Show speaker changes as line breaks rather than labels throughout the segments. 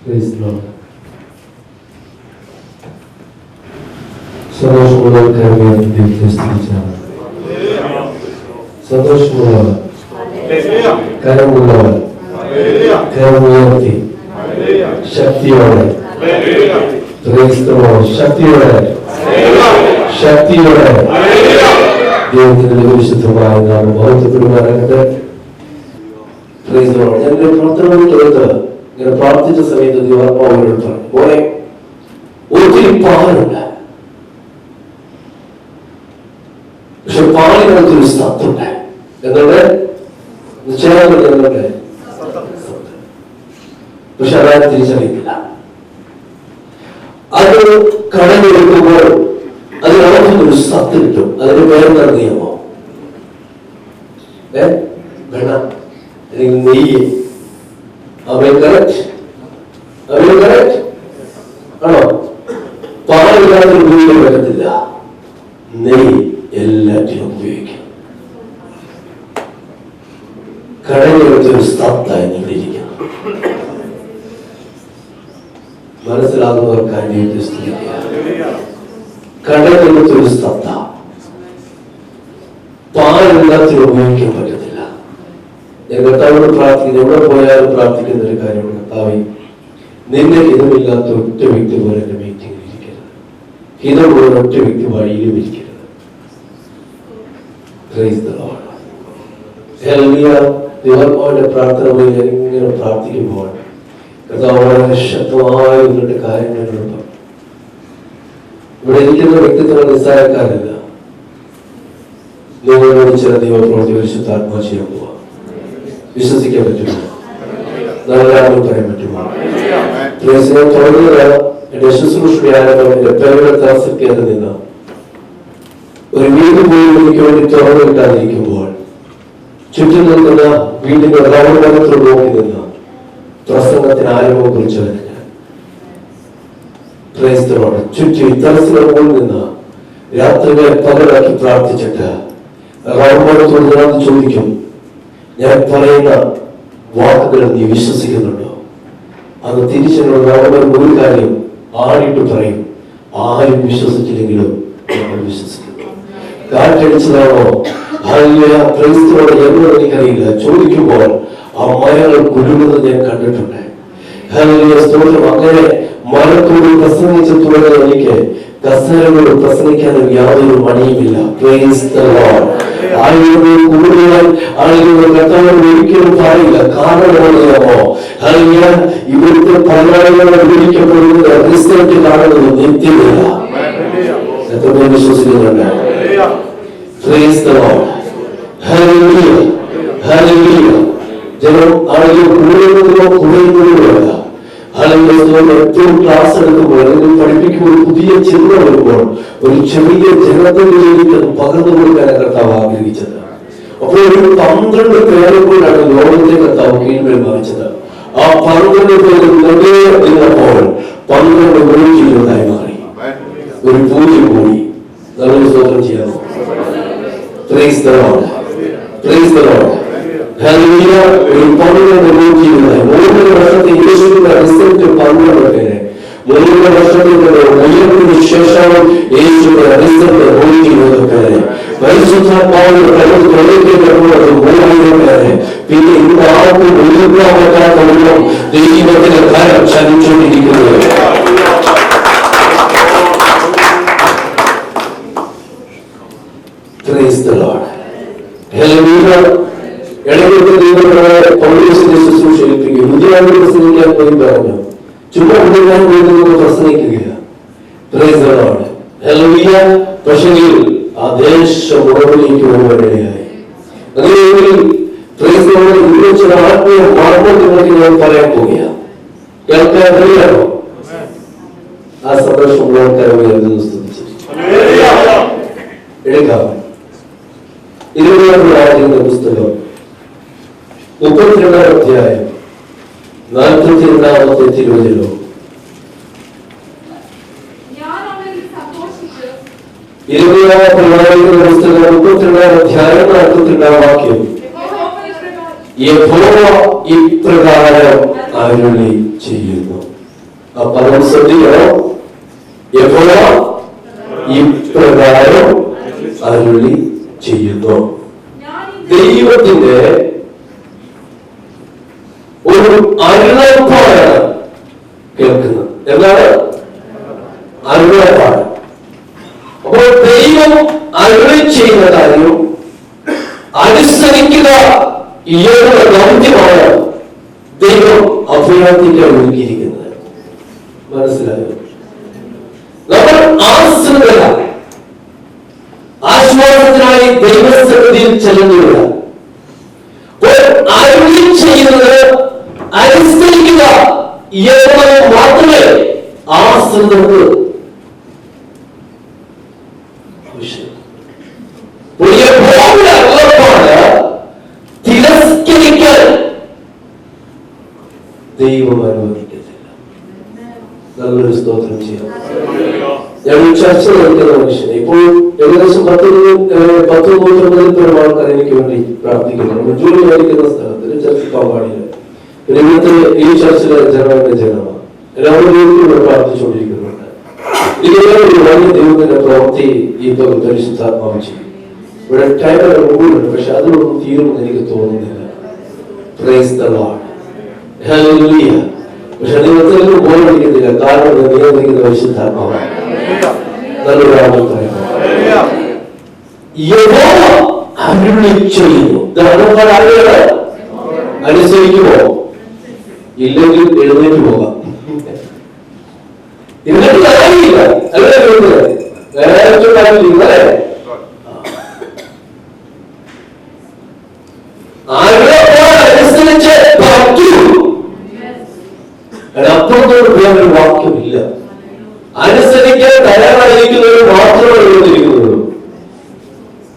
സന്തോഷമുള്ള സന്തോഷമുള്ളവർ കരമുള്ളവർ കരമുയർത്തി ശക്തിയോടെ ശക്തിയോടെ ശക്തിയോടെ ദൈവത്തിന്റെ വിശുദ്ധമായ നാമം മഹത്വപ്പെടുവാനാകട്ടെ. ഞാൻ പ്രാർത്ഥന ഇങ്ങനെ പ്രാർത്ഥിച്ച സമയത്ത് ദൈവാത്മാവോട് പറഞ്ഞു, മോനെ ഒത്തിരി പാലുണ്ട്, പക്ഷെ പാലിനകത്തൊരു സത്തുണ്ട്. എന്തുണ്ട്? നിശ്ചയങ്ങളുണ്ട്, പക്ഷെ അതായത് തിരിച്ചറിയില്ല. അത് കടലെടുക്കുമ്പോൾ അതിനകത്തൊരു സത്ത് കിട്ടും. അതിന്റെ പേരെന്തറിയാമോ? വെണ്ണ അല്ലെങ്കിൽ നെയ്യ്. ആണോ? പാലില്ലാതെ ഉപയോഗിക്കാൻ പറ്റത്തില്ല. നെയ്യ് എല്ലാറ്റിനും ഉപയോഗിക്കാം. കടലെടുത്തൊരു സത്തായി നിന്നിരിക്കണം. മനസ്സിലാകുന്നവർക്കായി കടലെടുത്തൊരു സത്ത പാലെല്ലാത്തിനും ഉപയോഗിക്കാൻ പറ്റത്തില്ല. ഞാൻ കർത്താവിനോട് പ്രാർത്ഥിക്കുന്നു, എവിടെ പോയാലും പ്രാർത്ഥിക്കുന്ന ഒരു കാര്യമാണ്, കർത്താവേ നിന്റെ ഹിതമില്ലാത്ത ഒറ്റ വ്യക്തി പോലെ എന്റെ മീറ്റിംഗിൽ ഇരിക്കരുത്, ഹിതമുള്ള ഒറ്റ വ്യക്തി വഴിയിലും ഇരിക്കരുത്. ദൈവത്തിന്റെ പ്രാർത്ഥന വഴി ഇങ്ങനെ പ്രാർത്ഥിക്കുമ്പോൾ കർത്താവ് വളരെ ശക്തമായ ഇവരുടെ കാര്യങ്ങളുണ്ട്. ഇവിടെ ഇരിക്കുന്ന വ്യക്തിത്വം നിസ്സാരക്കാരല്ല. നിങ്ങളോട് ചില ദൈവപ്രവൃത്തി പരിശുദ്ധാത്മാ ചെയ്യാൻ പോവാ. വിശ്വസിക്കാൻ പറ്റുമോ? നല്ലതാണെന്ന് പറയാൻ പറ്റുമോ? തുടങ്ങുന്നത് എന്റെ ശുശ്രൂഷയുടെ ആരംഭം എന്റെ പേരുടെ താമസിക്കാതെ നിന്ന് ഒരു വീട് പോയി എനിക്ക് വേണ്ടി തുറന്നു കിട്ടാതിരിക്കുമ്പോൾ ചുറ്റും നിൽക്കുന്ന വീടിന്റെ റൗണ്ടകത്തോട് നോക്കി നിന്ന് പ്രസംഗത്തിന് ആരംഭം കുറിച്ചവന് ഞാൻ ചുറ്റി തലസിന് മുകളിൽ നിന്ന് രാത്രികളെ പകലാക്കി പ്രാർത്ഥിച്ചിട്ട് റൗണ്ടകത്തോട് ഞാൻ ചോദിക്കും, ഞാൻ പറയുന്ന വാക്കുകൾ നീ വിശ്വസിക്കുന്നുണ്ടോ? അത് തിരിച്ചുള്ള റൗണ്ടർ ഒരു കാര്യം ആടിട്ട് പറയും, ആരും വിശ്വസിച്ചില്ലെങ്കിലും നമ്മൾ വിശ്വസിക്കുന്നു. കാറ്റടിച്ചതാണോ ക്രൈസ്തവോട് എന്നോട് എനിക്കറിയില്ല. ചോദിക്കുമ്പോൾ ആ മരങ്ങൾ കുലുങ്ങുന്നത് ഞാൻ കണ്ടിട്ടുണ്ട്. സ്തോത്രം. അങ്ങനെ മരത്തോട് പ്രസംഗിച്ച് തുടങ്ങുന്ന എനിക്ക് കസേരയോട് പ്രസംഗിക്കാനും യാതൊരു മടിയുമില്ല. കൂടുതൽ ആളുകൾ കർത്താവിനോട് ഒരിക്കലും പറയില്ല. കാരണമോ ഇവിടുത്തെ പതിനാളുകളെ വിളിക്കപ്പെടുന്നത് റിസൾട്ട് കാണുന്നത് നിത്യമില്ല. എത്ര പേര് വിശ്വസിക്കുന്നുണ്ട്? ജനം ആളുകൾ കൂടുന്നതിനോ കുറയുന്നതിനോല്ല. ഏറ്റവും ക്ലാസ് എടുക്കുമ്പോൾ അല്ലെങ്കിൽ പഠിപ്പിക്കുമ്പോൾ പുതിയ ചിന്ത വരുമ്പോൾ ഒരു ചെറിയ ജനതയിലേക്ക് പകർന്നു കൊടുക്കാനാണ് കർത്താവ് ആഗ്രഹിച്ചത്. അപ്പോൾ ഒരു 12 പേരെ കൊണ്ടാണ് ലോകത്തെ കർത്താവ് കീഴ്മേൽ വാങ്ങിച്ചത്. ആ 12 പേര് നിന്നപ്പോൾ 12 120 മാറി. ഒരു 0 കൂടി. നല്ലൊരു സ്തോത്രം ചെയ്യാമോ? Praise the Lord. Praise the Lord. Hallelujah. ഒരു 12 3 വർഷത്തെ യേശുവിന്റെ റിസൾട്ട് 12 പേര്. 3 വർഷത്തിന്റെ ഉയർത്തിന് ശേഷം യേശുവിന്റെ റിസൾട്ട് 120 പേര്. പരിശുദ്ധാത്മാവിന്റെ പ്രവർത്തനത്തിലേക്ക് 3000 പേര്. പിന്നെ ഇന്ന് ആർക്കും ഒഴിവാക്കാൻ പറ്റാത്ത ദൈവത്തിന്റെ കാര്യം ചലിച്ചുകൊണ്ടിരിക്കുന്നത്. Praise the Lord. Hallelujah. ഇടയ്ക്കൊക്കെ ദൈവങ്ങളെ പൗലോസിന്റെ ശുശ്രൂഷ ഏൽപ്പിക്കും. മുതിരാവിനെ പ്രസംഗിക്കാൻ പോയി പറഞ്ഞു, ചുമ്മാ മുതിരാൻ പോയി പ്രസംഗിക്കുകയില്ല. Praise the Lord. Hallelujah. പക്ഷെങ്കിൽ ആ ദേശം ഉടവിലേക്ക് പോകാനിടയായി. അങ്ങനെയെങ്കിൽ Praise the Lord. ഇതിനെ ചില ആത്മീയ മർമ്മം നിങ്ങൾക്ക് ഞാൻ പറയാൻ പോവുകയാണ്. കേൾക്കാൻ കഴിയാമോ? ആ സന്തോഷം ഉള്ളവർക്കായി സ്തുതിച്ചിരിക്കും. എടുക്കാം. 20 പുസ്തകം 32 അധ്യായം 42 തിരുവചനം. പുസ്തകം 32 അധ്യായം 42 വാക്യം. യഹോവ ഇപ്രകാരം അരുളി ചെയ്യുന്നു. ആ പദം ശ്രദ്ധിക്കണം. യഹോവ ഇപ്രകാരം അരുളി ചെയ്യുന്നു. ദൈവത്തിന്റെ ഒരു അരുളപ്പാടാണ് കേൾക്കുന്നത്. എന്താണ് അരുളപ്പാട്? അപ്പോൾ ദൈവം അരുളി ചെയ്യുന്ന കാര്യം അനുസരിക്കുക എന്നുള്ള ദൗത്യമാണ് ദൈവം അഭയാർത്ഥിക്കാൻ ഒരുക്കിയിരിക്കുന്നത്. മനസ്സിലായോ? നമ്മൾ ആശ്രിതര ആശ്വാസത്തിനായി ദൈവസന്നിധിയിൽ ചെല്ലുന്നില്ല. അരുളി ചെയ്യുന്നത് അനുസരിക്കുക എന്നത് മാത്രമേ ആശ്രിതർക്ക് തിരസ്കരിക്കാൻ ദൈവം അനുവദിക്കത്തില്ല. നല്ലൊരു സ്തോത്രം ചെയ്യാം. ഞാൻ ചർച്ച നടത്തുന്ന മനുഷ്യനെ ഇപ്പോൾ ഏകദേശം 10-100 ആൾക്കാർ എനിക്ക് വേണ്ടി പ്രാർത്ഥിക്കുന്നു. ജോലി ആയിരിക്കുന്ന സ്ഥലത്ത് ചർച്ച പാമ്പാടിയില്ല. പിന്നെ ഇന്നത്തെ ഈ ചർച്ചിലെ ജനങ്ങളുടെ ജനമാണ്. എല്ലാവരും രീതിയിലൂടെ പ്രാർത്ഥിച്ചുകൊണ്ടിരിക്കുന്നുണ്ട്. ഇതിലൊരു വലിയ ദൈവത്തിന്റെ പ്രവൃത്തി ഈ പരിശുദ്ധാത്മാവ് ചെയ്യും. ഇവിടെ ടൈമർ മുകളിലുണ്ട്, പക്ഷെ അതിലൊന്നും തീരുമെന്ന് എനിക്ക് തോന്നുന്നില്ല. Praise the Lord. ഹല്ലേലൂയ. പക്ഷെ ദൈവത്തിലേക്ക് ബോറടിക്കുന്നില്ല. കാരണം നിയന്ത്രിക്കുന്ന പരിശുദ്ധാത്മാവാണ്. നല്ലൊരു ആമേൻ പറയുന്നു. യഹോവ അരുളി ചെയ്യുന്നു. അനുസരിക്കുമോ? ഇല്ലെങ്കിൽ എഴുന്നേറ്റ് പോകാം. എന്നിട്ട് കാര്യമില്ല. അല്ലേ കാര്യമില്ല. അനുസരിച്ച് പറ്റൂ. അപ്പുറത്തോട് പോകാൻ ഒരു വാക്യമില്ല. അനുസരിക്കാൻ തയ്യാറായിരിക്കുന്നവർ മാത്രമേ എഴുതിയിരിക്കുന്നുള്ളൂ.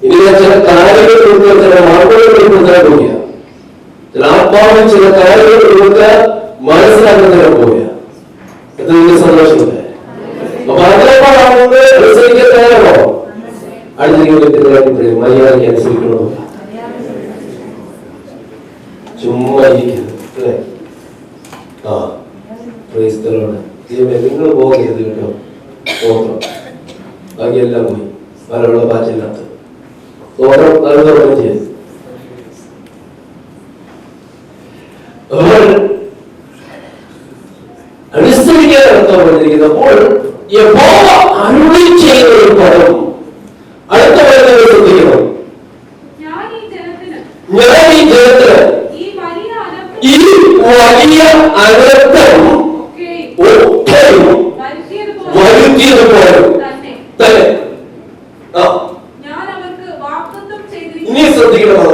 ഇനി ഞാൻ ചില കാര്യങ്ങൾ കൊടുക്കുക, ചില വാക്കുകൾ കൊടുക്കാൻ പോവുക, ചില ആത്മാവിൽ ചില കാര്യങ്ങൾ കൊടുക്കാൻ മനസ്സിലാക്കുന്നതിനെ പോവുക. ഇത് നിങ്ങൾക്ക് സന്തോഷമില്ല. അപ്പൊ അതിനെപ്പാടാകുന്നത് അനുസരിക്കാൻ തയ്യാറോ? അടുത്ത മര്യാദയ്ക്ക് അനുസരിക്കണോ? ചുമ്മാ ഇരിക്കുന്നു അല്ലേ? നിങ്ങൾ പോകരുത് കേട്ടോ. ഓർമ്മ ബാക്കിയെല്ലാം പോയി. മലവെള്ള പാച്ചില്ലാത്ത ഓരോ നല്ല ചെയ്തു. അനുസരിക്കാൻ അർത്ഥം പറഞ്ഞിരിക്കുന്നപ്പോൾ അരുളി ചെയ്യുന്ന ഒരു പദം അടുത്ത വരുന്നത് ശ്രദ്ധിക്കണം. ഞാൻ ഈ ജനത്തിന് ഈ വലിയ അനർത്ഥം ഒക്കെയും വരുത്തിയതുപോലെ തന്നെ ഇനി ശ്രദ്ധിക്കണം.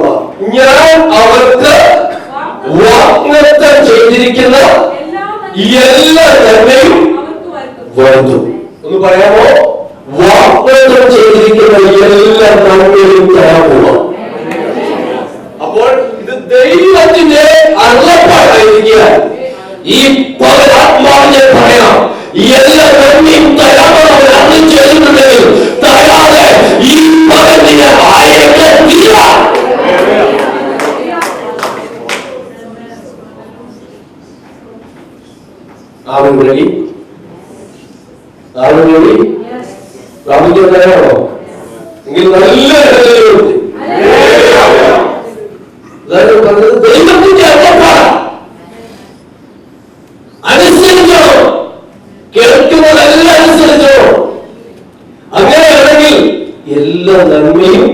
ഞാൻ അവർക്ക് വാഗ്ദത്തം ചെയ്തിരിക്കുന്ന എല്ലാ നന്മയും വരുത്തും. ഒന്ന് പറയാമോ? വാഗ്ദത്തം ചെയ്തിരിക്കുന്ന എല്ലാ നന്മയും തരാമോ? അപ്പോൾ ഇത് ദൈവത്തിന്റെ അരുളപ്പാടായിരിക്കുക. ഈ പരമാത്മാവിനെ പറയാം. എല്ലാ നന്മയും തരാമെന്ന് അവർ അന്ന് ചെയ്യുന്നുണ്ടെങ്കിൽ തരാതെ ഈ പരത്തിനെ ആയത്തില്ല. ആരും റെഡി? ആരും റെഡി? പ്രാപിക്കാൻ തയ്യാറാണോ? എങ്കിൽ നല്ല ദൈവത്തിന്റെ അരുളപ്പാട് അനുസരിച്ചോ, കേൾക്കുന്നതെല്ലാം അനുസരിച്ചോ. അങ്ങനെയാണെങ്കിൽ എല്ലാ നന്മയും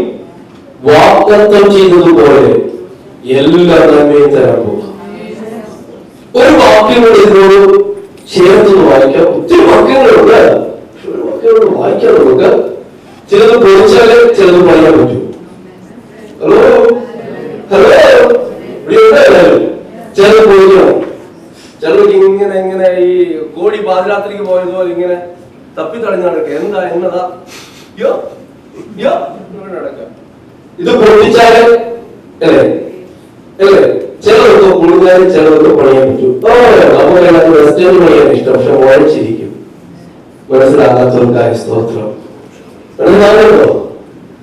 വാഗ്ദത്തം ചെയ്തതുപോലെ എല്ലാ നന്മയും തരാൻ പോകും. ഒരു വാക്യം കൂടി ഇതിനോട് ചേർത്ത് വായിക്കാം. ഒത്തിരി വാക്യങ്ങളുണ്ട്. ഒരു വാക്യങ്ങളോട് വായിക്കാൻ നമുക്ക് ചിലത് പൊളിച്ചാലേ ചിലത് പറയാൻ പറ്റൂ. ഹലോ ഹലോ ചിലത് പൊളിക്കണം. ചിലർക്ക് ഇങ്ങനെ ഇങ്ങനെ ഈ കോടി പാതിരാത്രിക്ക് പോയതുപോലെ ഇങ്ങനെ തപ്പി തടഞ്ഞു നടക്കുക. എന്താ എന്നതാ നടക്കുക. ഇത് പൊളിച്ചാല് അല്ലേ അല്ലേ? ചിലർക്ക് പൊളിഞ്ഞാലും ചിലർക്ക് പണിയാൻ പറ്റും. നമുക്ക് വെസ്റ്റേൺ പണിയാൻ ഇഷ്ടം, പക്ഷെ വായിച്ചിരിക്കും. മനസ്സിലാകാത്തവർക്കായി സ്തോത്രം. മനസ്സിലാകണ്ടോ?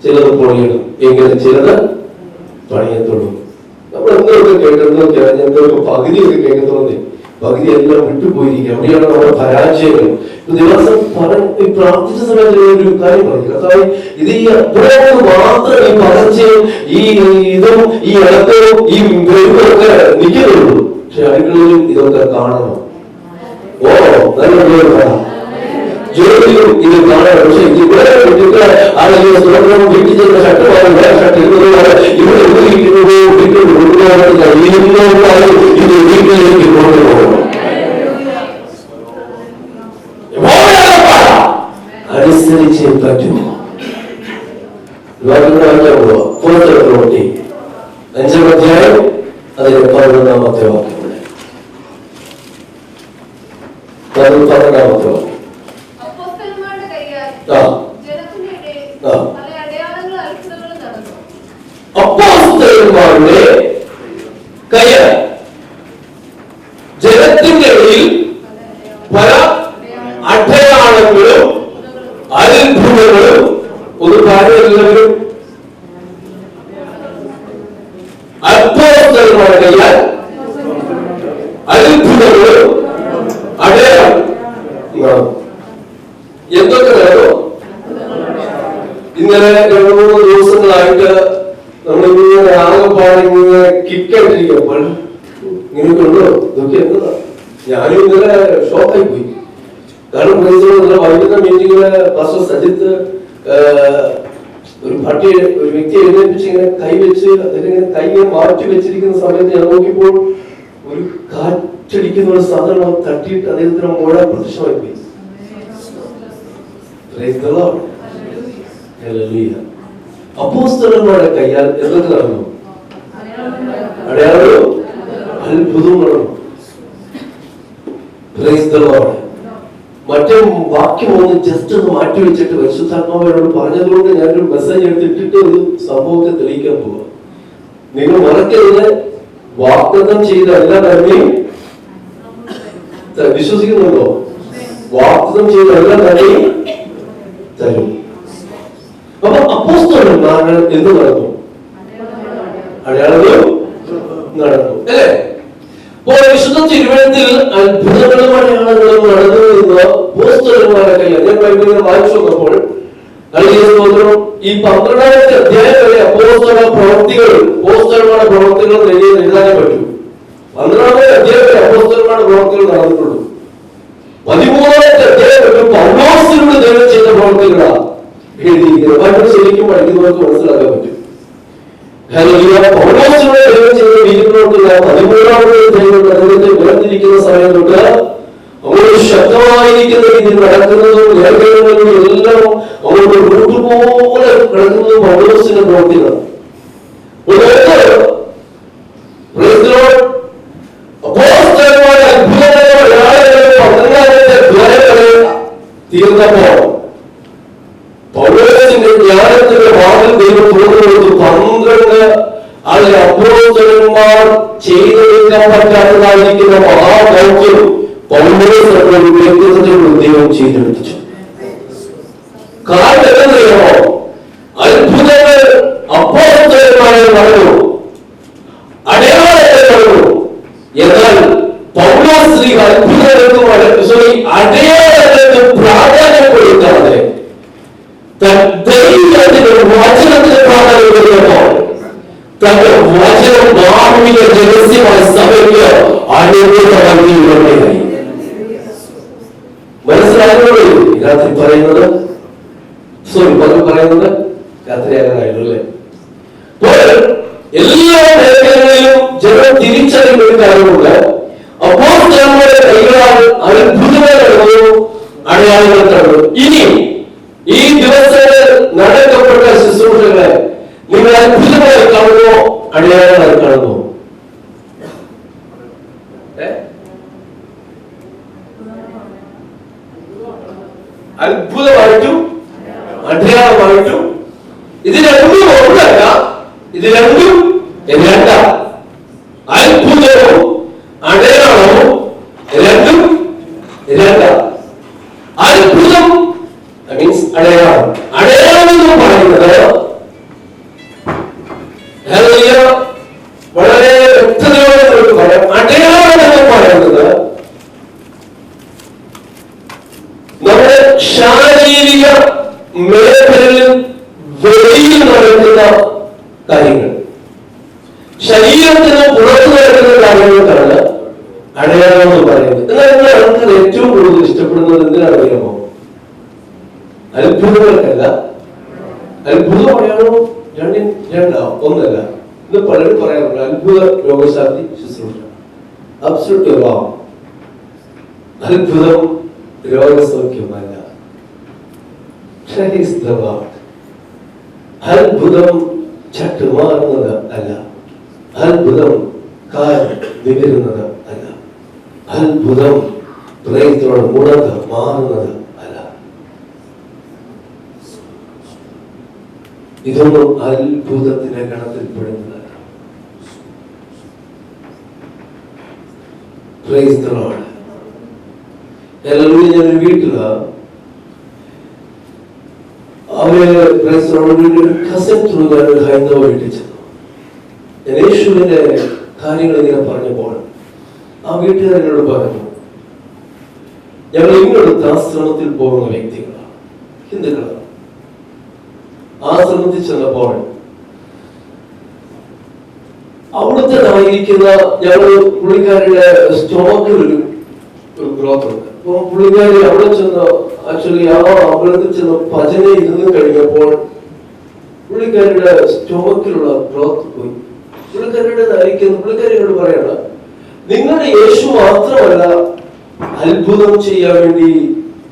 ചിലത് പൊളിയണം, എങ്കിലും ചിലത് പണിയത്തുള്ളൂ. നമ്മൾ എന്തൊക്കെ കേട്ടിരുന്നൊക്കെയാണ്, എന്തൊക്കെ പകുതിയൊക്കെ കേൾക്കുന്നുണ്ട്. പകുതി എല്ലാം വിട്ടുപോയിരിക്കുക. അവിടെയാണ് നമ്മുടെ പരാജയങ്ങൾ. ദിവസം പ്രാർത്ഥിച്ച സമയത്ത് ഒരു കാര്യം പറഞ്ഞു, കർത്താവേ, ഇത് ഈ അപ്പോഴും മാത്രം ഈ പകർച്ചയും ഈ ഇതും ഈ ഇടത്തവും ഈ ഒക്കെ നിൽക്കുന്നുള്ളൂ. പക്ഷെ അടുക്കളയിലും ഇതൊക്കെ കാണണം. ഓ നല്ല ജോലിയും ഇത് കാണണം. പക്ഷെ ഇവിടെ ആണെങ്കിൽ സ്വർണ്ണം വീട്ടിൽ ചെന്ന ഷർട്ട് വാങ്ങും, വേറെ ഷർട്ട് ഇടുന്നത് ഇവിടെ ഉപയോഗിക്കുന്നത് വീട്ടിൽ ഇത് വീട്ടിലേക്ക് കൊണ്ടുപോകണം. അനുസരിച്ച് പറ്റുമോ? പ്രവൃത്തി 5-ാം അധ്യായം അതിന് 11-ാമത്തെ വാക്യമാണ്. 12-ാമത്തെ വാക്യം. അപ്പോസ്തലന്മാരുടെ കയ്യാൽ ജനത്തിന്റെ ഇടയിൽ പല അടയാളങ്ങളും അത്ഭുതങ്ങളും. ഒരു കാര്യം എല്ലാവരും അപ്പോസ്തലന്മാരുടെ കയ്യാൽ അത്ഭുതങ്ങളും അടയാളം. എന്തൊക്കെ വേണോ? ഇന്നലെ 2-3 ദിവസങ്ങളായിട്ട് നമ്മളിങ്ങനെ ആകെപ്പാടിങ്ങനെ കിക്കായിട്ടിരിക്കുമ്പോൾ ഇങ്ങനെയൊക്കെ ഉണ്ടോ? ഇതൊക്കെ എന്നതാ? ഞാനും ഇന്നലെ ഷോക്കായി പോയി. കാരണം വൈകുന്നേരം മീറ്റിങ്ങില് പാസ്റ്റർ സജിത്ത് ഒരു വ്യക്തി എഴുന്നേൽപ്പിച്ച് ഇങ്ങനെ കൈവച്ച് അതിലിങ്ങനെ കൈ മാറ്റി വെച്ചിരിക്കുന്ന സമയത്ത് ഞാൻ നോക്കിയപ്പോൾ ഒരു കാറ്റടിക്കുന്ന ഒരു സാധനം തട്ടിയിട്ട് അദ്ദേഹത്തിന് മുഴ പ്രത്യക്ഷമായി പോയി. അപ്പോസ്തലന്മാരുടെ കയ്യാൽ എന്തൊക്കെ നടന്നു? അടയാളവും അത്ഭുതവും നടന്നു. മറ്റേ വാക്യം ഒന്ന് ജസ്റ്റ് ഒന്ന് മാറ്റി വെച്ചിട്ട് പരിശുദ്ധാത്മാവോട് പറഞ്ഞതുകൊണ്ട് ഞാനൊരു മെസ്സേജ് എടുത്തിട്ടിട്ട് ഒരു സംഭവത്തെ തെളിയിക്കാൻ പോവാ. നിങ്ങൾ മറക്കരുത്, വാഗ്ദത്തം ചെയ്ത എല്ലാ നന്മയും വിശ്വസിക്കുന്നുണ്ടോ? വാഗ്ദത്തം ചെയ്ത എല്ലാ നന്മയും തരും. അപ്പൊ അപ്പോസ്തലന്മാർ എന്ത് നടന്നു? അടയാളവും നടന്നു അല്ലേ? വിശുദ്ധ തിരുവനന്തപുരത്തിൽ അത്ഭുതങ്ങളും അടയാളങ്ങളും നടന്നു എന്ന് അപ്പോസ്തലന്മാരുടെ കയ്യിൽ ഞാൻ ബൈബിളിൽ വായിച്ചു വന്നപ്പോൾ ഈ 12-ാമത്തെ അധ്യായം വരെ അപ്പോസ്തലന്മാരുടെ പ്രവർത്തികൾ എഴുതാനേ പറ്റൂ. 12-ാമത്തെ അധ്യായം വരെ അപ്പോസ്തലന്മാരുടെ പ്രവർത്തികൾ നടന്നിട്ടുള്ളൂ. 13-ാമത്തെ അധ്യായം വരെ പൗലോസിലൂടെ ദൈവം ചെയ്ത പ്രവർത്തികളാണ് എഴുതിയിരിക്കുന്നത്. ബൈബിൾ ശരിക്കും പഠിക്കുന്നവർക്ക് മനസ്സിലാക്കാൻ പറ്റും. പൗലോസിലൂടെ ദൈവം ചെയ്ത വീര്യപ്രവർത്തികൾ 13-ാമത്തെ ദൈവത്തെ വേർതിരിക്കുന്ന സമയം തൊട്ട് അവര് ശക്തമായിരിക്കുന്ന രീതിയിൽ നടക്കുന്നതും ലേഖനങ്ങളും എല്ലാം അവരുടെ റൂട്ടുപോലെ കിടക്കുന്നതും പൗലോസിന്റെ പ്രവർത്തികളാണ്. തീർന്നപ്പോൾ പൗലോസിന്റെ ജ്ഞാനത്തിന്റെ വാതിൽ ദൈവം തുറന്നു കൊടുത്തു. 12 അപ്പോസ്തലന്മാർ ചെയ്തെടുക്കാൻ പറ്റാത്തതായിരിക്കുന്ന മഹാദൗത്യം പൗലോസിന്റെ വ്യക്തിത്വത്തിലൂടെ ദൈവം ചെയ്തെടുത്തു. കാരണം എന്തെന്നറിയാമോ? അത്ഭുതങ്ങൾ അപ്പോസ്തലന്മാരെ നടന്നു, അടയാളങ്ങൾ നടന്നു. എന്നാൽ പൗലോസ് അത്ഭുതങ്ങൾക്കും അടയാളങ്ങൾക്ക് പ്രാധാന്യം കൊടുക്കാതെ ദൈവത്തിന്റെ വചനത്തിന് പ്രാധാന്യം കൊടുക്കുമ്പോൾ തന്റെ വചനം മാനവിക രഹസ്യമായ സഭയ്ക്ക് അനുഭവമായി. മനസ്സിലാകുന്നത് രാത്രി പറയുന്നത് പറയുന്നത് രാത്രിയാകാനായിരുന്നു അല്ലേ? എല്ലാ മേഖലകളിലും ജനം തിരിച്ചറിയുന്ന ഒരു കാര്യമുണ്ട്. അപ്പോസ്തലന്മാരുടെ കൈകളാൽ അത്ഭുതങ്ങൾ നടന്നു, അടയാളങ്ങൾ നടന്നു. ഇനി ഈ ദിവസങ്ങളിൽ നടക്കപ്പെട്ട ശുശ്രൂഷകളെ നിങ്ങൾ അത്ഭുതമായി കാണുമോ, അടയാളങ്ങളായി കാണുമോ? അത്ഭുതമായിട്ടും അടയാളമായിട്ടും ഇത് രണ്ടും ഒന്നല്ല, ഇത് രണ്ടും രണ്ട. അത്ഭുതവും അടയാളവും രണ്ടും രണ്ട. അത്ഭുതം മീൻസ് അടയാളം. അടയാളം എന്ന് പറയുന്നത് വളരെ വ്യക്തതയോടെ നമുക്ക് പറയാം. അടയാളം എന്ന് പറയുന്നത് മേഖലകളിൽ വെളിയിൽ നടക്കുന്ന കാര്യങ്ങൾ, ശരീരത്തിന് പുറത്തു നടക്കുന്ന കാര്യങ്ങൾക്കാണ് അടയാളം എന്ന് പറയുന്നത്. എന്നാൽ നിങ്ങൾ ആൾക്കാർ ഏറ്റവും കൂടുതൽ ഇഷ്ടപ്പെടുന്നത് എന്തിനാണ് അറിയാമോ? അത്ഭുതങ്ങൾക്കല്ല. അത്ഭുതമായാണോ രണ്ടാവും, ഒന്നല്ല. ഇന്ന് പലരും പറയാറുണ്ട് അത്ഭുത രോഗശാന്തി ശുശ്രൂഷ. Absolutely wrong. അത്ഭുതം രോഗസൗഖ്യമല്ല. അത്ഭുതം ചട്ടുമാറുന്നത് അല്ല. അത്ഭുതം കാൽ വിവരുന്നത് അല്ല. അത്ഭുതം പ്രേതത്തോട് ഉണർന്ന് മാറുന്നത് അല്ല. ഇതൊന്നും അത്ഭുതത്തിന്റെ ഗണത്തിൽപ്പെടുന്നതല്ല. ഞാനൊരു വീട്ടില് കസിൻ ത്രൂ ഞാനൊരു ഹൈന്ദവ വീട്ടിൽ ചെന്നു. ഞാൻ യേശുവിന്റെ കാര്യങ്ങൾ ഇങ്ങനെ പറഞ്ഞപ്പോൾ ആ വീട്ടുകാരനോട് പറഞ്ഞു, ഞങ്ങൾ ഇങ്ങോട്ട് ആശ്രമത്തിൽ പോകുന്ന വ്യക്തികളാണ്, ഹിന്ദുക്കളാണ്. ആശ്രമത്തിൽ ചെന്നപ്പോൾ അവിടുത്തേതായിരിക്കുന്ന ഞങ്ങൾ പുള്ളിക്കാരുടെ സ്റ്റോമക്കിൽ ഒരു ഗ്രോത്ത് ഉണ്ട്. അപ്പൊ പുള്ളിക്കാരി അവിടെ ചെന്ന് ആക്ച്വലി ആ അമ്പലത്തിൽ ചെന്ന് ഭജന ഇരുന്ന് കഴിഞ്ഞപ്പോൾ പുള്ളിക്കാരുടെ സ്റ്റോമക്കിലുള്ള ഗ്രോത്ത് പോയി. പുള്ളിക്കാരിയോട് പറയണം, നിങ്ങളുടെ യേശു മാത്രമല്ല അത്ഭുതം ചെയ്യാൻ വേണ്ടി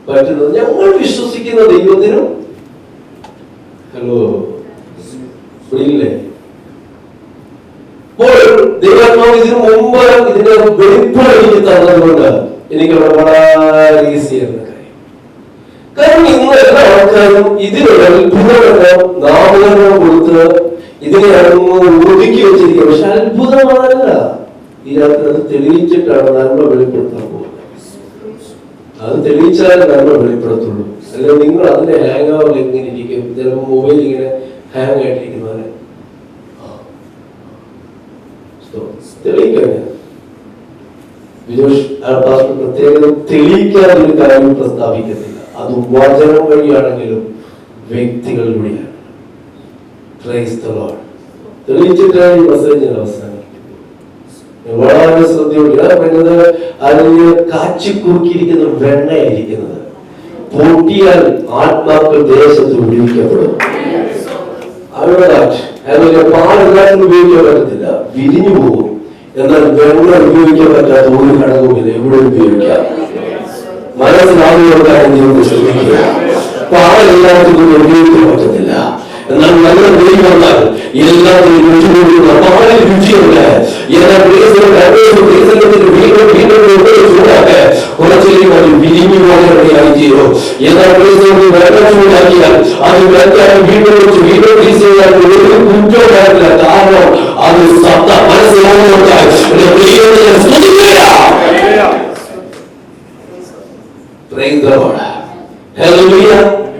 പറ്റുന്നത്, ഞങ്ങൾ വിശ്വസിക്കുന്ന ദൈവത്തിനും. ഹലോ, പുള്ളിയില്ലേ? ദൈവാത്മാവ് ഇതിനു മുമ്പ് ഇതിന്റെ വെളിപ്പാട് എനിക്ക് തന്നതുകൊണ്ട് എനിക്ക് വളരെ ഈസിയാണ് കാര്യം. കാരണം ഇന്ന് എല്ലാ ആൾക്കാരും ഇതിനുള്ള അത്ഭുതമെല്ലാം നാമകരണം കൊടുത്ത് ഇതിനെ ഒതുക്കി വെച്ചിരിക്കുക. പക്ഷെ അത്ഭുതമാണല്ല, ഇതിനകത്ത് അത് തെളിയിച്ചിട്ടാണ് നന്മ വെളിപ്പെടുത്താൻ പോകുന്നത്. അത് തെളിയിച്ചാൽ നന്മ വെളിപ്പെടുത്തുള്ളൂ. അല്ലെങ്കിൽ നിങ്ങൾ അതിന്റെ ഹാങ് ആവില്ല, ഇങ്ങനെ ഇരിക്കും. ചിലപ്പോൾ മൊബൈൽ ഇങ്ങനെ ഹാങ് ആയിട്ടിരിക്കുന്നവരെ തെളിയിക്കാൻ പ്രത്യേകത തെളിയിക്കാതൊരു കാര്യം പ്രസ്താവിക്കുന്നില്ല. അത് വചനം വഴിയാണെങ്കിലും വ്യക്തികളിലൂടെയാണ്. തെളിയിച്ചിട്ട് ഈ മെസ്സേജ് അവസാനിക്കുന്നു. വളരെ ശ്രദ്ധയോടെ പറഞ്ഞത് അതിന് കാച്ചിക്കുറുക്കിയിരിക്കുന്ന വെണ്ണയായിരിക്കുന്നത്. പൊട്ടിയാൽ ആത്മാക്കൾ ദേശത്ത് വിടിവിക്കപ്പെടും. പാലെല്ലാത്തിനും ഉപയോഗിക്കാൻ പറ്റത്തില്ല, വിരിഞ്ഞു പോകും. എന്നാൽ വെണ്ണ ഉപയോഗിക്കാൻ പറ്റാത്ത ഒരു ഘടകവുമില്ല, എവിടെ ഉപയോഗിക്കാം. മനസ്സിലാവുന്നവർക്കാണ് നിങ്ങൾ ശ്രദ്ധിക്കുക. പാലെല്ലാത്തിനും ഉപയോഗിക്കാൻ പറ്റത്തില്ല, എന്നാൽ നല്ല വെളി വന്നാൽ എല്ലാത്തിനും രുചി കൊടുക്കുന്ന പാലിൽ രുചിയുണ്ട്. കുറച്ചിലേക്ക് അത് വിരിഞ്ഞു പോലെയായി ചെയ്യോ. എന്നാൽ വെള്ളം ചൂടാക്കിയാൽ അത് വെച്ചാൽ വീണ്ടും വെച്ച് വീണ്ടും ഫ്രീസ് ചെയ്യാൻ ഒരു കുറ്റോ കാര്യമില്ല. കാരണം അത് സത്ത മനസ്സിലാവുന്നവർക്കായി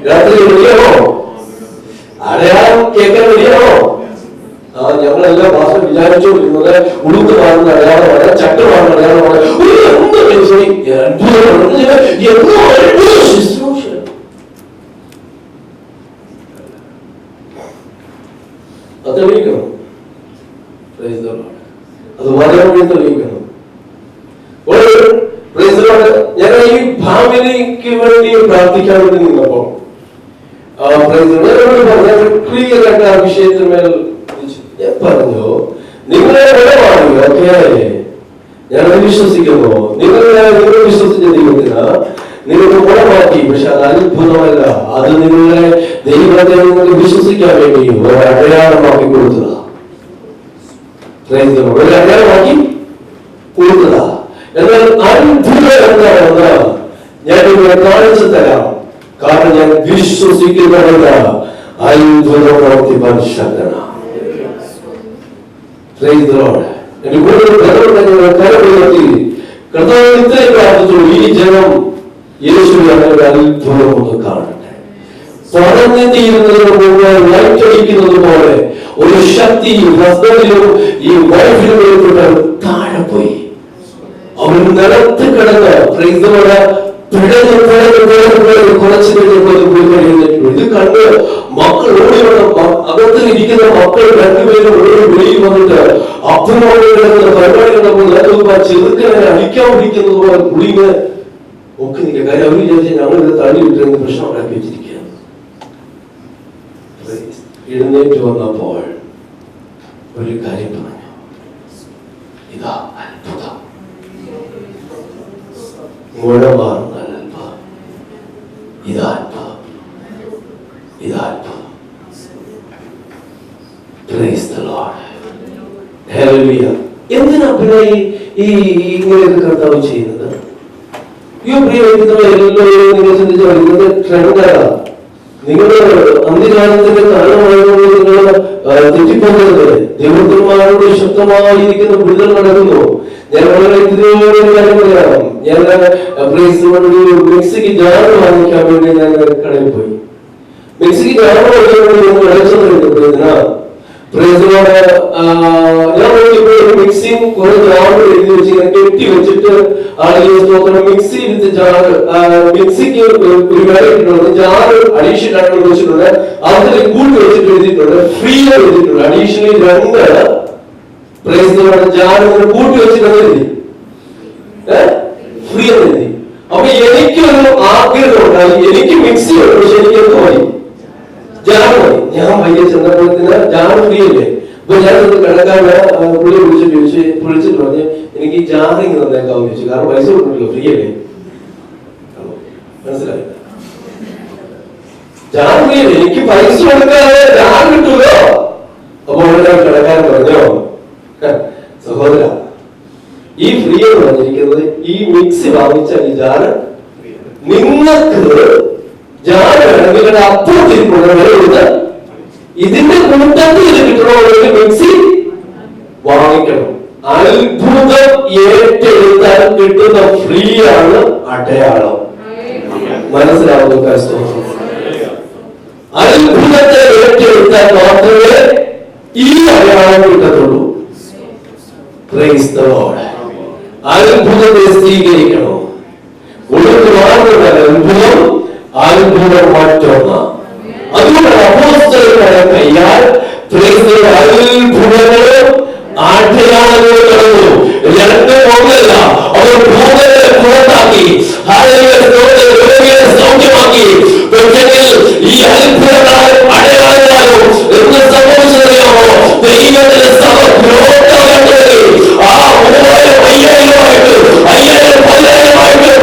രാത്രി വിളിയാണോ? അടയാളം കേൾക്കാൻ വേണ്ടിയാണോ? ഞങ്ങളെല്ലാം ഭാഷ വിചാരിച്ചുകൊണ്ടിരുന്നത് ഉളുത്ത് മാറുന്ന അടയാളമാണ്, ചട്ട് മാറുന്ന അടയാളമാണ്. അത് തെളിയിക്കണം. അത് വളരെ തെളിയിക്കണം. ഞാൻ ഈ ഫാമിലിക്ക് വേണ്ടി പ്രാർത്ഥിക്കാൻ വേണ്ടി നിന്നപ്പോ ക്ലിയർ ആയിട്ട് ആ വിഷയത്തിന്മേൽ ഞാൻ പറഞ്ഞു, നിങ്ങളെ ബലമാണെങ്കിൽ ഓക്കെ, ഞാനത് വിശ്വസിക്കുന്നു. നിങ്ങൾ വിശ്വസിച്ച ദൈവത്തിന് നിങ്ങൾക്ക് ഗുണമാക്കി. പക്ഷെ അത് അത്ഭുതമല്ല, അത് നിങ്ങളെ ദൈവത്തെ നിങ്ങൾക്ക് വിശ്വസിക്കാൻ വേണ്ടി ഒരു അടയാളമാക്കി കൊടുത്തതാ. ഒരു അടയാളമാക്കി കൊടുത്തതാ. എന്നാൽ അത്ഭുതം എന്താണെന്ന് ഞാൻ ഇവിടെ കാണിച്ചു തരാം. കാരണം ഞാൻ വിശ്വസിക്കുന്നത് അത്ഭുതം പ്രവർത്തിപ്പാൻ ശക്തനാണ്. ഈ ജനം യേശുവിനെ അത്ഭുതം ഒന്ന് കാണട്ടെ. പറഞ്ഞിരുന്നതിന് മുമ്പ് ലൈറ്റടിക്കുന്നത് പോലെ ഒരു ശക്തി ഹസ്ബൻഡിലും ഈ വൈഫിലും താഴെ പോയി. അവർ നിലത്ത് കിടന്ന് പിഴഞ്ഞ് കുറച്ചു കഴിഞ്ഞപ്പോൾ കഴിഞ്ഞു. ഇത് കണ്ട് മക്കൾ ഓടി വന്ന അകത്തിൽ ഇരിക്കുന്ന മക്കൾ രണ്ടുപേരും ഓടി വെളിയിൽ വന്നിട്ട് അപ്പനോട് പരിപാടി കണ്ടപ്പോൾ ചെറുക്കനെ അടിക്കാതിരിക്കുന്നത് പോലെ പുളിങ്ങ് ഒക്കെ നിൽക്കുക. കാര്യം അവർ വിചാരിച്ചാൽ ഞങ്ങൾ ഇത് തള്ളി വിട്ടിരുന്ന പ്രശ്നം ഉണ്ടാക്കി വെച്ചിരിക്കുക. എഴുന്നേറ്റ് വന്നപ്പോൾ ഒരു കാര്യം പറഞ്ഞു, ഇതാ അത്ഭുതം, മുഴമാറുന്ന അത്ഭുതം, ഇതാ അത്ഭുതം, ഇതാ അത്ഭുതം. Praise the Lord. Hallelujah. എന്തിനാ പിന്നെ ഈ ഇങ്ങനെയൊക്കെ കർത്താവ് ചെയ്യുന്നത്? ഈ പ്രിയപ്പെട്ടവരെ എല്ലാവരും നിങ്ങൾ ചിന്തിച്ചു പറയുന്നത് ട്രെൻഡാണ്. നിങ്ങളുടെ അന്ത്യകാലത്തിന്റെ കാരണമായതുകൊണ്ട് നിങ്ങൾ തെറ്റിപ്പോകരുത്. ദൈവത്തിന്മാരോട് ശക്തമായിരിക്കുന്ന വിടുതൽ നടക്കുന്നു. ഞാൻ വളരെ ഇതിനോടൊരു കാര്യം പറയാം. ഞാൻ മെക്സിക്ക് ജാർ വാങ്ങിക്കാൻ വേണ്ടി ഞാൻ കടയിൽ പോയി. മെക്സിക്ക് ജാർ വാങ്ങിക്കാൻ വേണ്ടി ഞാൻ കടച്ചത് ഞാൻ മിക്സിങ് കുറെ ജാറുകൾ എഴുതി വെച്ച് ഇങ്ങനെ കെട്ടി വെച്ചിട്ട് ആളുകൾ മിക്സി വിത്ത് ജാറ് മിക്സിക്ക് ഒരു വില ഇട്ടിട്ടുണ്ട്. ജാറ് അഡീഷണൽ ആയിട്ട് വെച്ചിട്ടുണ്ട്. അതിൽ കൂട്ടി വെച്ചിട്ട് എഴുതിയിട്ടുണ്ട്, ഫ്രീ എഴുതിയിട്ടുണ്ട്. അഡീഷണലി 2 ജാറ് കൂട്ടി വെച്ചിട്ട് എഴുതി ഫ്രീ എന്ന് എഴുതി. അപ്പൊ എനിക്കൊരു ആഗ്രഹം ഉണ്ടായി, എനിക്ക് മിക്സി ഉണ്ട്, പക്ഷെ എനിക്ക് എന്ത് മതി? ജാറ് മതി. ഞാൻ പയ്യെ ചെന്നപ്പോഴത്തിന് ജാറ് ഫ്രീ അല്ലേ. അപ്പൊ ഞാൻ കിടക്കാണ് പുള്ളി വിളിച്ചിട്ട് പറഞ്ഞ് എനിക്ക് ഈ ജാറിങ് തന്നേക്കാന്ന് ചോദിച്ചു. കാരണം പൈസ കൊടുക്കണല്ലോ, ഫ്രീ അല്ലേ. മനസ്സിലായി? ജാർ ഫ്രീ അല്ലേ, എനിക്ക് പൈസ കൊടുക്കാതെ ജാർ കിട്ടൂലോ. അപ്പൊ ഉടനെ കിടക്കാരൻ പറഞ്ഞോ, സഹോദര, ഈ ഫ്രീ എന്ന് പറഞ്ഞിരിക്കുന്നത് ഈ മിക്സി വാങ്ങിച്ച ഈ ജാറ് നിങ്ങൾക്ക് ജാറ് വേണമെങ്കിൽ അപ്പുറത്തിരിക്കുന്ന വില കൊടുത്ത് ഇതിന്റെ കൂട്ടത്തിൽ ഇത് കിട്ടണമെങ്കിൽ മിക്സി വാങ്ങിക്കണം. അത്ഭുതം ഏറ്റെടുത്താൽ കിട്ടുന്ന ഫ്രീ ആണ് അടയാളം. മനസ്സിലാവുന്നു? അത്ഭുതത്തെ ഏറ്റെടുത്താൽ മാത്രമേ ഈ അടയാളം കിട്ടത്തുള്ളൂ. Praise the Lord. അത്ഭുതത്തെ സ്വീകരിക്കണം. ഉള്ളത് മാറുന്ന അത്ഭുതം, അത്ഭുതം മറ്റൊന്ന്. അതുകൊണ്ട് അപ്പോസ്തലന്മാരുടെ കയ്യാൽ അത്ഭുതങ്ങളും അടയാളങ്ങളും നടന്നു. 2 ഒന്നല്ല, അവർ ഭൂതത്തെ പുറത്താക്കി, രോഗികളെ സൗഖ്യമാക്കി. ഈ അത്ഭുതങ്ങളാലും അടയാളങ്ങളാലും എന്ത് സംഭവിച്ചതറിയാമോ? ദൈവത്തിന്റെ സഭ ആ 3000 5000 10,000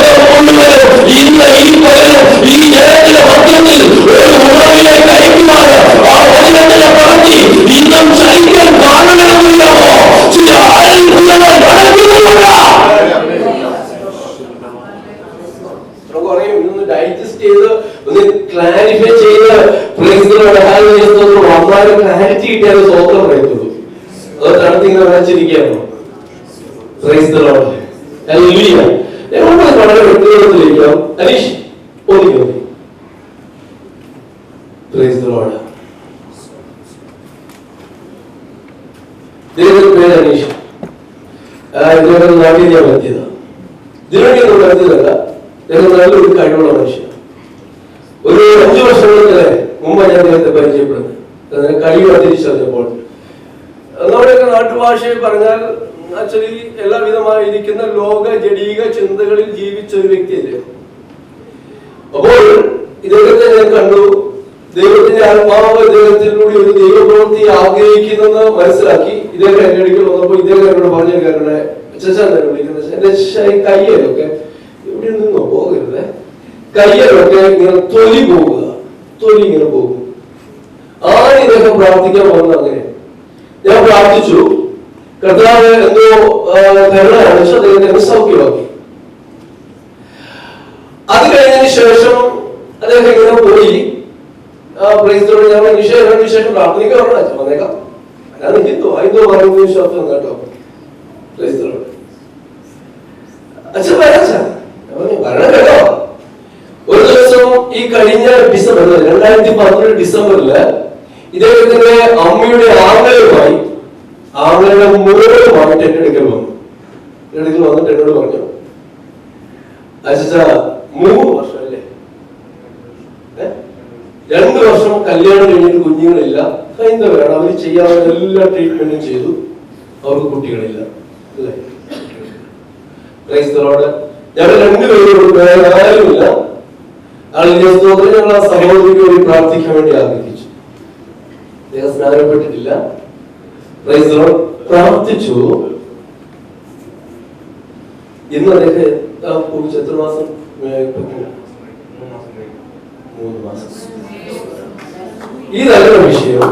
ലോകം മുഴുവനും ഇന്ന് ഈ പകലും ഈ ജനത്തിന്റെ മധ്യത്തിൽ ഒരു ഉറവിലേക്ക് അയക്കുവാൻ ആ വചനത്തിന്റെ പ്രവൃത്തി ഇന്നും ചരിക്കാൻ കാരണമില്ലാമോ? ചില അത്ഭുതങ്ങൾ നടക്കുന്നുണ്ട്. ഡൈജസ്റ്റ് ചെയ്ത് ഒന്ന് ക്ലാരിഫൈ ചെയ്ത് വളരെ ക്ലാരിറ്റി കിട്ടിയാൽ സ്വന്തം പറയത്തുള്ളൂ. അത് നടത്തിങ്ങനെ വരച്ചിരിക്കുകയാണോ? വളരെ വ്യക്തിഗതത്തിലേക്കാം. അനീഷ് ഒന്നിക്കും പേര് അനീഷ്. ഇതുവരെ നാട്ടിൽ ഞാൻ എത്തിയതാണ്. ഇതിനുവേണ്ടി എത്തിയതല്ല. നല്ലൊരു കഴിവുള്ള മനുഷ്യൻ. ഒരു 5 വർഷങ്ങൾക്ക് മുമ്പ് ഞാൻ അദ്ദേഹത്തെ പരിചയപ്പെടുന്നത്. കഴിവ് തിരിച്ചറിഞ്ഞപ്പോൾ നമ്മുടെയൊക്കെ നാട്ടുഭാഷയിൽ പറഞ്ഞാൽ ആക്ച്വലി എല്ലാവിധമായിരിക്കുന്ന ലോക ജഡീക ചിന്തകളിൽ ജീവിച്ച ഒരു വ്യക്തിയല്ലേ. അപ്പോൾ ഇദ്ദേഹത്തെ ഞാൻ കണ്ടു. ദൈവത്തിന്റെ ആത്മാവ് ഇദ്ദേഹത്തിലൂടെ ഒരു ദൈവപ്രവൃത്തി ആഗ്രഹിക്കുന്നെന്ന് മനസ്സിലാക്കി. ഇദ്ദേഹം എന്റെ അടുക്കൽ വന്നപ്പോൾ ഇദ്ദേഹം എന്നോട് പറഞ്ഞു കേൾക്കണേ, അച്ഛൻ വിളിക്കുന്നത് എന്റെ കയ്യലൊക്കെ ഇവിടെ നിന്നോ പോകരുത്, കയ്യലൊക്കെ ഇങ്ങനെ തൊലി പോകുക, തൊലി ഇങ്ങനെ പോകും. ആണ് ഇദ്ദേഹം പ്രാർത്ഥിക്കാൻ പോകുന്നത്. അങ്ങനെ ഞാൻ പ്രാർത്ഥിച്ചു. കർത്താവ് എന്തോ കരുണ കാണിച്ചു, അദ്ദേഹത്തെ സൗഖ്യമാക്കി. അത് കഴിഞ്ഞതിന് ശേഷം അദ്ദേഹം ഇങ്ങനെ പോയി. ഞാൻ ശേഷം പ്രാർത്ഥനയ്ക്ക് പറഞ്ഞു വന്നേക്കാം. ഞാൻ ഹിന്ദു പറയുന്ന വിശ്വാസം കേട്ടോ. അച്ഛൻ വരാം. വരണം കേട്ടോ. ഒരു ദിവസം ഈ കഴിഞ്ഞ ഡിസംബർ 2012 ഡിസംബറില് ഇദ്ദേഹത്തിന്റെ അമ്മയുടെ ആംഗലയുമായി ആംഗലയുടെ മോളുമായിട്ട് എന്റെ അടുക്കൽ വന്നു. വന്നിട്ട് എന്നോട് പറഞ്ഞു, അച്ഛാ 3 വർഷം അല്ലേ 2 വർഷം കല്യാണം കഴിഞ്ഞിട്ട് കുഞ്ഞുങ്ങളില്ല. ഹൈന്ദവരാണ്, അവർ ചെയ്യാവുന്ന എല്ലാ ട്രീറ്റ്മെന്റും ചെയ്തു, അവർക്ക് കുട്ടികളില്ല. അല്ലേ? ഞങ്ങൾ 2 പേരും വേറെ ആരുമില്ല. ഞങ്ങൾ ആ സഹോദരിക്ക് വേണ്ടി പ്രാർത്ഥിക്കാൻ വേണ്ടി ആഗ്രഹിച്ചു. അദ്ദേഹം സ്നാനപ്പെട്ടിട്ടില്ല. പ്രാർത്ഥിച്ചു. ഇന്ന് അദ്ദേഹം എത്ര മാസം? 3 മാസം. ഇതല്ല വിഷയം.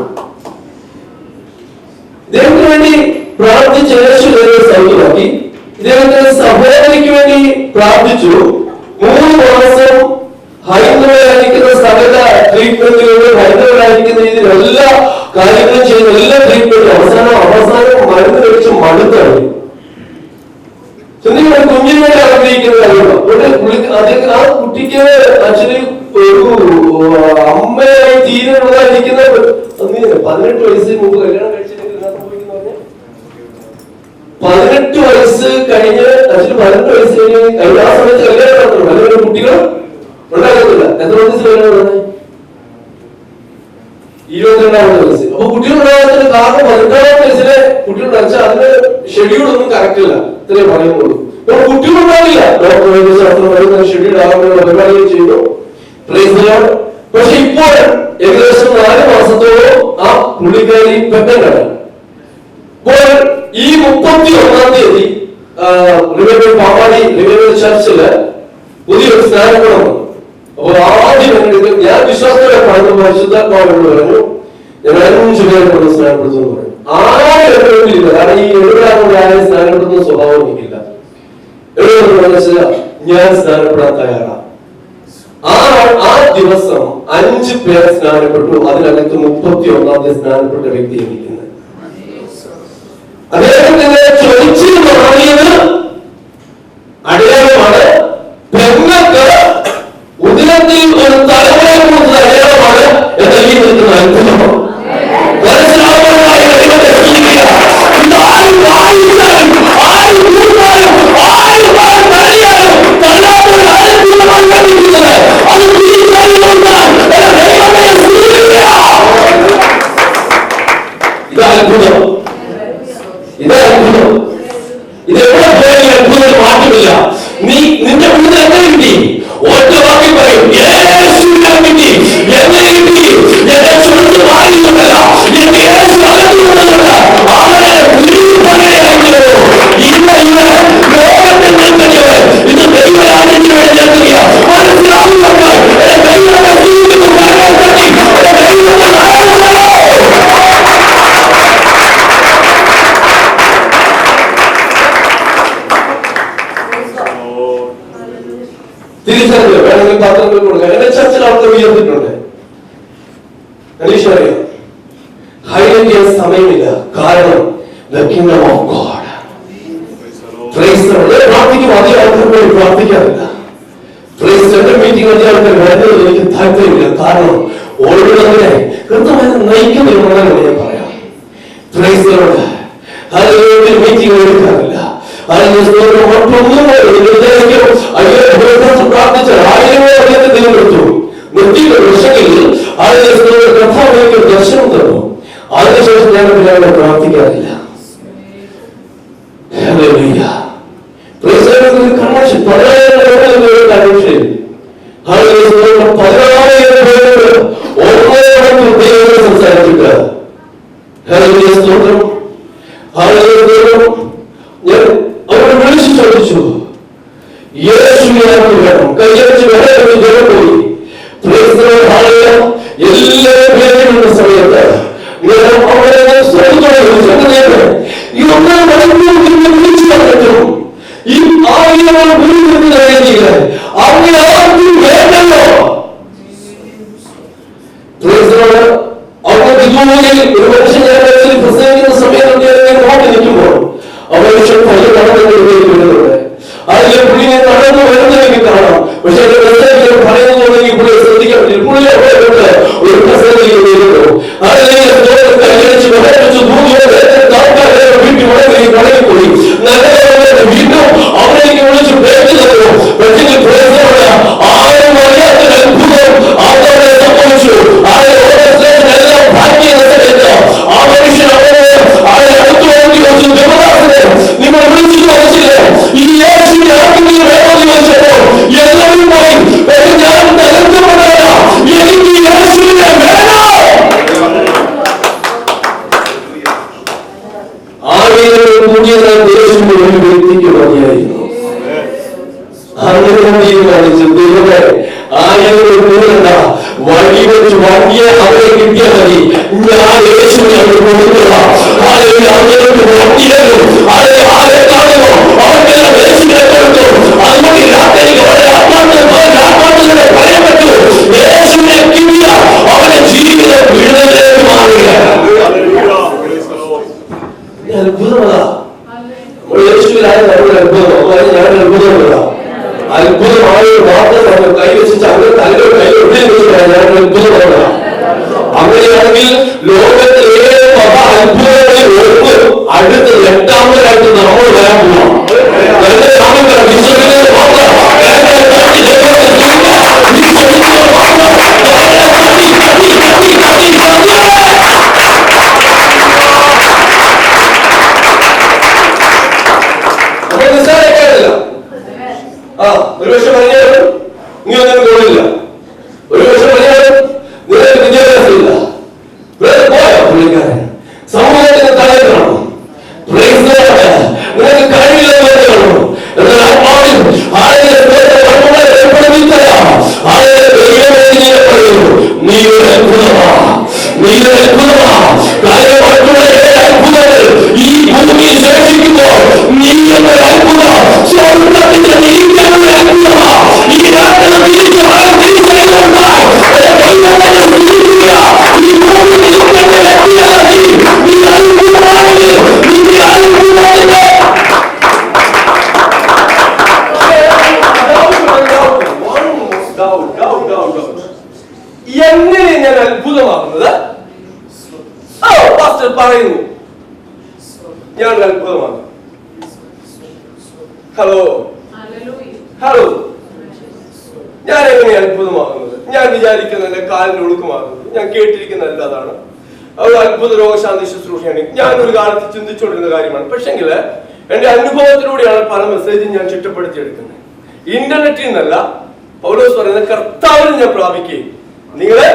ഇദ്ദേഹത്തിന് വേണ്ടി പ്രാർത്ഥിച്ച യേശു സൗഖ്യമാക്കി. ഇദ്ദേഹത്തിന്റെ സഹോദരിക്ക് വേണ്ടി പ്രാർത്ഥിച്ചു. 3 മാസം ഹൈന്ദവരായിരിക്കുന്ന സകല ട്രീറ്റ്മെന്റുകളും ഹൈന്ദവരായിരിക്കുന്ന രീതിയിൽ എല്ലാ കാര്യങ്ങളും ചെയ്യുന്ന എല്ലാ ട്രീറ്റ്മെന്റും അവസാനം മരുന്ന് കഴിച്ച് മടുത്താണ്. കുഞ്ഞിന് വേണ്ടി ആഗ്രഹിക്കുന്ന കാര്യമാണ്. ആ കുട്ടിക്ക് ആക്ച്വലി ഒരു അമ്മയായി തീരുന്നതായിരിക്കുന്ന 18 വയസ്സിന് മുമ്പ് കല്യാണം കഴിച്ചിട്ടുണ്ടെങ്കിൽ 18 വയസ്സ് കഴിഞ്ഞ് ആക്ച്വലി 18 വയസ്സ് കഴിഞ്ഞ് ആ സമയത്ത് കല്യാണം നടത്തണം. അല്ലെങ്കിൽ കുട്ടികൾ ഉണ്ടാകത്തില്ല. എത്ര വയസ്സിൽ കല്യാണം നടന്നത്? 22ാമത്തെ വയസ്സ്. അപ്പൊ കുട്ടികൾ ഉണ്ടാകാത്തതിന് കാരണം 18ാമത്തെ വയസ്സിലെ കുട്ടികൾ വെച്ചാൽ അതിന് ഷെഡ്യൂൾ ഒന്നും കറക്റ്റ് ഇല്ല. ഇത്രയും പറയുന്നുള്ളൂ. കുട്ടികൾ ഉണ്ടാവില്ല. ഡോക്ടർ വൈദ്യശാസ്ത്രം ഷെഡ്യൂൾ ആകാനുള്ള പരിപാടികൾ ചെയ്തു. പക്ഷെ ഇപ്പോൾ ഏകദേശം 4 മാസത്തോളം ആ പുള്ളിക്കാരി പെട്ടെന്നാണ്. ഇപ്പോൾ ഈ 31-ാം തീയതി പാമ്പാടി ചർച്ചില് പുതിയൊരു സ്നാനപ്പെടണം. അപ്പോൾ ആദ്യം ഞാൻ വിശ്വാസത്തോടെ പറഞ്ഞു, പരിശുദ്ധാത്മാവോട് പറഞ്ഞു, ഞാൻ 5 പേരെ കൊണ്ട് സ്നാനപ്പെടുത്തുന്നു പറഞ്ഞു. 6 പേരില്ല. കാരണം ഈ 7 ആരും സ്നാനപ്പെടുത്തുന്ന സ്വഭാവം എനിക്കില്ല. ഞാൻ സ്നാനപ്പെടാൻ തയ്യാറാണ്. ആ ദിവസം 5 പേർ സ്നാനപ്പെട്ടു. അതിനകത്ത് 31ാമത്തെ സ്നാനപ്പെട്ട വ്യക്തി ഇരിക്കുന്നത്. അദ്ദേഹത്തിന് ചോദിച്ചു മാറിയത് അടയാളമാണ്. പെങ്ങൾക്ക് ഉദരത്തിൽ ഒരു തലമുറയെ കുറിച്ച് അടയാളമാണ് എന്നീ നിൽക്കുന്ന അത്ഭുതം. ഇതെവിടെ പോയാലും അത്ഭുതം മാറ്റമില്ല. നിന്റെ മുന്നിൽ എങ്ങനെ കിട്ടി? ഒറ്റ വാക്കി പറയും, കിട്ടി. എങ്ങനെ കിട്ടി? എന്നെ ചുരുത്ത് മാറിയിട്ടുണ്ടല്ല, എന്റെ യേശു അകത്തുകൊണ്ടല്ല. അവരെ ലോകത്തിൽ നിൽക്കുന്നവർ ഇത് ദൈവരാജ്യത്തിന് വേണ്ടി നിൽക്കുക. മനസ്സിലാവുന്നവർക്ക് തിരിച്ചറിയോ? വേണമെങ്കിൽ പാത്രങ്ങൾ കൊടുക്കുക. എന്റെ ചർച്ചിൽ ആൾക്കാർ ഉയർന്നിട്ടുണ്ട്. അറിയാം, ഹൈലൈറ്റ് ചെയ്യാൻ സമയമില്ല. കാരണം പ്രാർത്ഥിക്കും. അധികം ആൾക്കാർ പോയി പ്രാർത്ഥിക്കാറില്ല. മീറ്റിംഗ് അധികം ആൾക്കാർ വരുന്നത് എനിക്ക് താല്പര്യമില്ല. കാരണം ഓടുന്നതിനെ കൃത്യമായി നയിക്കുന്നില്ലെന്നാണ് ഞാൻ പറയാം. മീറ്റിംഗ് എടുക്കാറില്ല. മറ്റൊന്നും പ്രാർത്ഥിച്ച 1000 തിരഞ്ഞെടുത്തു. നിർത്തിയുടെ വർഷങ്ങളിൽ കഥാവിലേക്ക് ദർശനം തന്നു. അതിനുശേഷം ഞാൻ പിള്ളേരെ പ്രാർത്ഥിക്കാറില്ല. കൺവെൻഷൻ 16,000 സംസാരിച്ചിട്ട് അവരോട് വിളിച്ചു ചോദിച്ചു, യേശുവിനകത്ത് വേണം, കയ്യടിച്ച് വേണം. ജനം പോയി. എല്ലാ പേരുള്ള സമയത്ത് അവരെ ഇതൊന്നും വിളിച്ചു പറഞ്ഞിട്ടും ഈ ആയിരം വീട്ടിൽ അവരെ ആർക്കും വേണ്ടല്ലോ. അവർക്ക് ഇതുപോലെ ഒരു മനുഷ്യൻ ഞാൻ പ്രസംഗിക്കുന്ന സമയത്ത് നോക്കി നിൽക്കുമ്പോൾ അവരെ നടന്നു അതിലെ പുള്ളിനെ നടന്നു വരുന്നതെങ്കിൽ കാണാം. പക്ഷെ പറയുന്നതെങ്കിൽ പുള്ളിയെ ശ്രദ്ധിക്കാൻ പറ്റില്ല. പുള്ളി അവിടെ ഒരു പ്രസംഗിച്ചു വീട്ടിൽ മടങ്ങിപ്പോയി. വീണ്ടും അവരേക്ക് വിളിച്ചു പേര് തരുമോ? പക്ഷേ 1000 അറിയാത്ത അത്ഭുതം അവിടെ സംഭവിച്ചു. കൂടിയതായി യേശുവിന്റെ ഒരു വ്യക്തിക്ക് മതിയായിരുന്നു. അങ്ങനെ തീരുമാനിച്ചു, ദൈവമേ ആരെങ്കിലും കൂടണ്ട, വഴി വെച്ച് വണ്ടിയ അവരെ കിട്ടിയാൽ മതി, ഞാൻ യേശുവിനെ അവിടെ കൊടുക്കണം. അവർക്ക് വണ്ടിയിലും ആരെ കാണുമോ അവർക്കെല്ലാം യേശുവിനെ കൊടുത്തു. അതുകൊണ്ട് രാത്രി വളരെ ആത്മാർത്ഥതയോടെ പറയാൻ പറ്റൂ, യേശുവിനെ കിട്ടിയ അവരുടെ ജീവിതം വിടുതലേക്ക് മാറുകയാണ്. അത്ഭുതമാ യേശുവിനായ നമ്മുടെ അത്ഭുതം. ഞാൻ അത്ഭുതമുള്ള അത്ഭുതമായ മാത്രം കൈവശിച്ച് അവരുടെ തലകൾ കൈവശിച്ചാണ് ഞാൻ അത്ഭുതമുള്ള. അങ്ങനെയാണെങ്കിൽ ലോകത്തിൽ ഏഴ് മഹാ അത്ഭുതങ്ങളിൽ ഒന്ന് അടുത്ത എട്ടാമതായിട്ട് നമ്മൾ വരാൻ പോകാം. ഒരു വർഷം പറഞ്ഞാലും നീ ഒന്നും കൊള്ളില്ല, ഒരു വർഷം പറഞ്ഞാലും നിങ്ങൾക്ക് വിദ്യാഭ്യാസമില്ല. പോയോ പുള്ളിക്കാരൻ സമൂഹത്തിന് തടയണം, നിങ്ങൾക്ക് കഴിയില്ലെന്ന് പറയണോ? എന്നാൽ ആത്മാവിൽ ആളുകളെ പറയുന്നു, നീ ഒരു അത്ഭുതമാ, നീ ഒരു അത്ഭുതമാ. കാര്യമായിട്ടുള്ള അത്ഭുതങ്ങൾ ഈ ഭൂമിയിൽ ശേഷിക്കുമ്പോൾ നീ എന്നൊരു അത്ഭുതം സ്വർഗത്തിന്റെ നീതിയുള്ള അത്ഭുതമാ. ഈ രാത്രി എങ്ങനെ ഞാൻ അത്ഭുതമാകുന്നത്? പാസ്റ്റർ പറയുന്നു ഞാൻ അത്ഭുതമാകും. ഹലോ ഹലോ, ഞാൻ എങ്ങനെ അത്ഭുതമാകുന്നത്? ഞാൻ വിചാരിക്കുന്ന എന്റെ കാലിന് ഒഴുക്കമാകുന്നത്, ഞാൻ കേട്ടിരിക്കുന്ന അതാണ്. അത് അത്ഭുത രോഗശാന്തി ശുശ്രൂഷയാണ്. ഞാൻ ഒരു കാലത്ത് ചിന്തിച്ചുകൊണ്ടിരുന്ന കാര്യമാണ്. പക്ഷെങ്കിൽ എന്റെ അനുഭവത്തിലൂടെയാണ് പല മെസ്സേജും ഞാൻ ചിട്ടപ്പെടുത്തിയെടുക്കുന്നത്. ഇന്റർനെറ്റിൽ നിന്നല്ല, പൗലോസ് പറയുന്നത് കർത്താവിന് ഞാൻ പ്രാപിക്കുകയും നിങ്ങളെ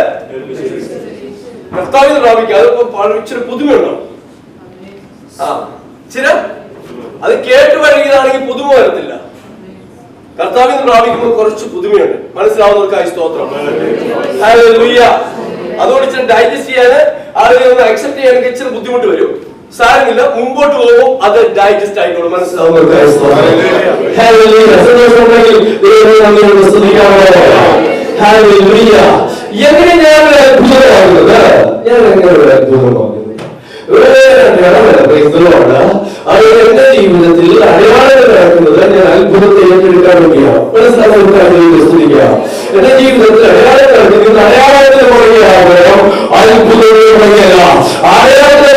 കർത്താവിന് പ്രാപിക്കുക. അതിപ്പോ ഇച്ചിരി പുതുമയുണ്ടോ? ഇച്ചിരി അത് കേട്ട് വഴങ്ങിയതാണെങ്കിൽ പുതുമ വരത്തില്ല. കർത്താവിന് പ്രാപിക്കുമ്പോൾ കുറച്ച് പുതുമയുണ്ട്. മനസ്സിലാവുന്നവർക്കായി സ്തോത്രം. അതുകൊണ്ട് ഇച്ചിരി ഡൈജസ്റ്റ് ചെയ്യാന് ആളുകളെ അക്സെപ്റ്റ് ചെയ്യാൻ ഇച്ചിരി ബുദ്ധിമുട്ട് വരും. സാരമില്ല, മുമ്പോട്ട് പോകുമ്പോൾ അത് ഡൈജസ്റ്റ് ആയിക്കോളും. മനസ്സിലാവുന്നവർക്കായി എങ്ങനെ ഞാൻ അത്ഭുതമാകുന്നത്? ഞാൻ എങ്ങനെ ഒരു അത്ഭുതമാകുന്നത്? അത് എന്റെ ജീവിതത്തിൽ അടയാളങ്ങൾ നടക്കുന്നത് ഞാൻ അത്ഭുതത്തെ ഏറ്റെടുക്കാൻ വേണ്ടിയാണ്. മനസ്സിലാക്കാൻ എന്റെ ജീവിതത്തിൽ അടയാളങ്ങൾ നടക്കുന്നത് അടയാളത്തിന് പുറകെയാകണം, അത്ഭുതത്തിന് പുറകെയല്ല. അടയാളത്തിന്